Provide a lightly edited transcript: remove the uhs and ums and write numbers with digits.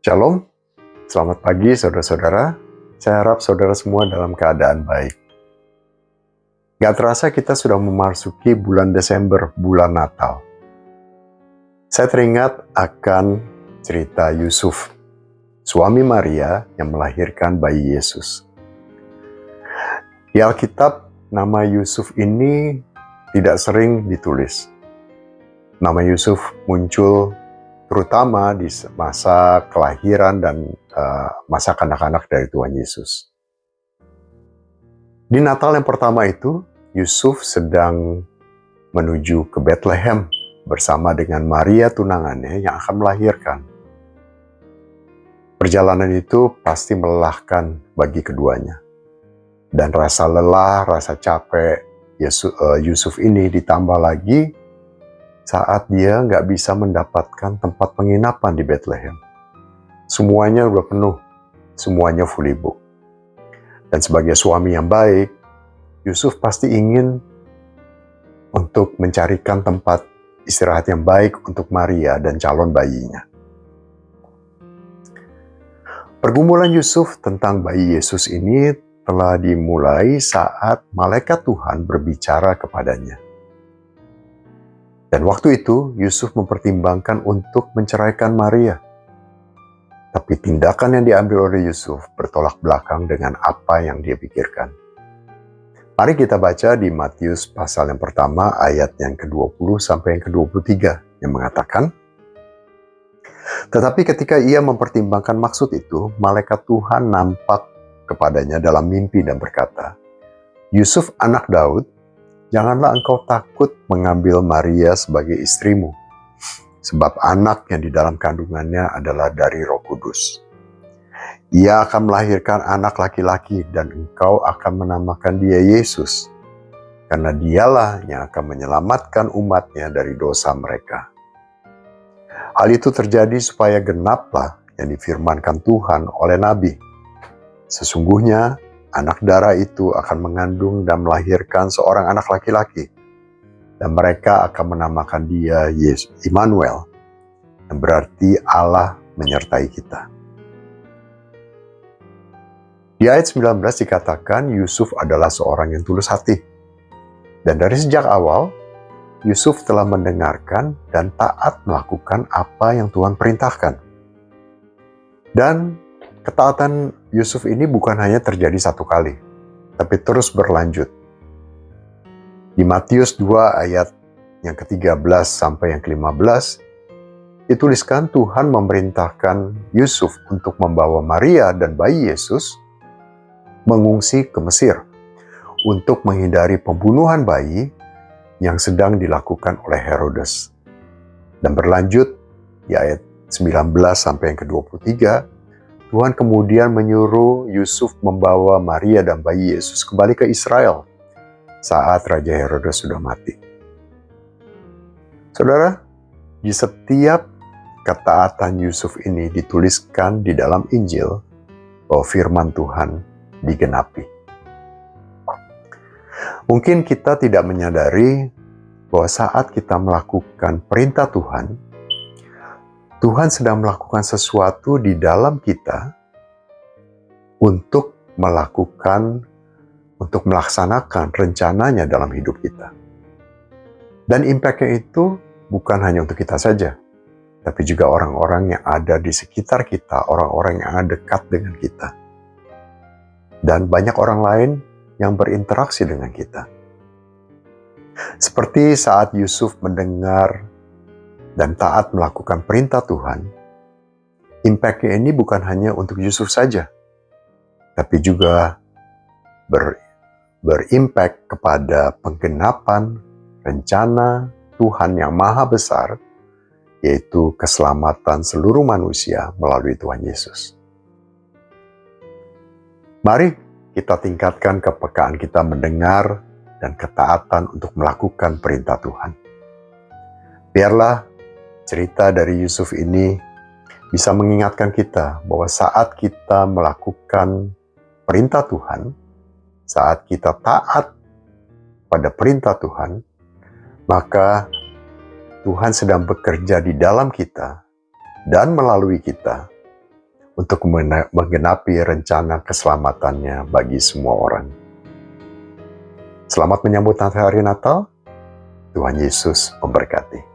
Shalom, selamat pagi saudara-saudara. Saya harap saudara semua dalam keadaan baik. Gak terasa kita sudah memasuki bulan Desember, bulan Natal. Saya teringat akan cerita Yusuf, suami Maria yang melahirkan bayi Yesus. Di Alkitab, nama Yusuf ini tidak sering ditulis. Nama Yusuf muncul terutama di masa kelahiran dan masa kanak-kanak dari Tuhan Yesus. Di Natal yang pertama itu, Yusuf sedang menuju ke Bethlehem bersama dengan Maria tunangannya yang akan melahirkan. Perjalanan itu pasti melelahkan bagi keduanya. Dan rasa lelah, rasa capek Yusuf ini ditambah lagi saat dia nggak bisa mendapatkan tempat penginapan di Bethlehem. Semuanya udah penuh, semuanya fully book. Dan sebagai suami yang baik, Yusuf pasti ingin untuk mencarikan tempat istirahat yang baik untuk Maria dan calon bayinya. Pergumulan Yusuf tentang bayi Yesus ini telah dimulai saat malaikat Tuhan berbicara kepadanya. Dan waktu itu, Yusuf mempertimbangkan untuk menceraikan Maria. Tapi tindakan yang diambil oleh Yusuf bertolak belakang dengan apa yang dia pikirkan. Mari kita baca di Matius pasal yang pertama ayat yang ke-20 sampai yang ke-23 yang mengatakan, "Tetapi ketika ia mempertimbangkan maksud itu, malaikat Tuhan nampak kepadanya dalam mimpi dan berkata, 'Yusuf anak Daud, janganlah engkau takut mengambil Maria sebagai istrimu, sebab anak yang di dalam kandungannya adalah dari Roh Kudus. Ia akan melahirkan anak laki-laki dan engkau akan menamakan dia Yesus, karena dialah yang akan menyelamatkan umatnya dari dosa mereka.' Hal itu terjadi supaya genaplah yang difirmankan Tuhan oleh Nabi. Sesungguhnya anak darah itu akan mengandung dan melahirkan seorang anak laki-laki, dan mereka akan menamakan dia Immanuel, yang berarti Allah menyertai kita." Di ayat 19 dikatakan Yusuf adalah seorang yang tulus hati. Dan dari sejak awal, Yusuf telah mendengarkan dan taat melakukan apa yang Tuhan perintahkan. Dan ketaatan Yusuf ini bukan hanya terjadi satu kali, tapi terus berlanjut. Di Matius 2 ayat yang ke-13 sampai yang ke-15, dituliskan Tuhan memerintahkan Yusuf untuk membawa Maria dan bayi Yesus mengungsi ke Mesir untuk menghindari pembunuhan bayi yang sedang dilakukan oleh Herodes. Dan berlanjut di ayat 19 sampai yang ke-23, Tuhan kemudian menyuruh Yusuf membawa Maria dan bayi Yesus kembali ke Israel saat Raja Herodes sudah mati. Saudara, di setiap ketaatan Yusuf ini dituliskan di dalam Injil bahwa firman Tuhan digenapi. Mungkin kita tidak menyadari bahwa saat kita melakukan perintah Tuhan, Tuhan sedang melakukan sesuatu di dalam kita untuk melaksanakan rencananya dalam hidup kita. Dan impact-nya itu bukan hanya untuk kita saja, tapi juga orang-orang yang ada di sekitar kita, orang-orang yang dekat dengan kita. Dan banyak orang lain yang berinteraksi dengan kita. Seperti saat Yusuf mendengar dan taat melakukan perintah Tuhan, impact-nya ini bukan hanya untuk Yusuf saja, tapi juga berimpact kepada penggenapan rencana Tuhan yang maha besar, yaitu keselamatan seluruh manusia melalui Tuhan Yesus. Mari kita tingkatkan kepekaan kita mendengar dan ketaatan untuk melakukan perintah Tuhan. Biarlah cerita dari Yusuf ini bisa mengingatkan kita bahwa saat kita melakukan perintah Tuhan, saat kita taat pada perintah Tuhan, maka Tuhan sedang bekerja di dalam kita dan melalui kita untuk menggenapi rencana keselamatannya bagi semua orang. Selamat menyambut hari Natal. Tuhan Yesus memberkati.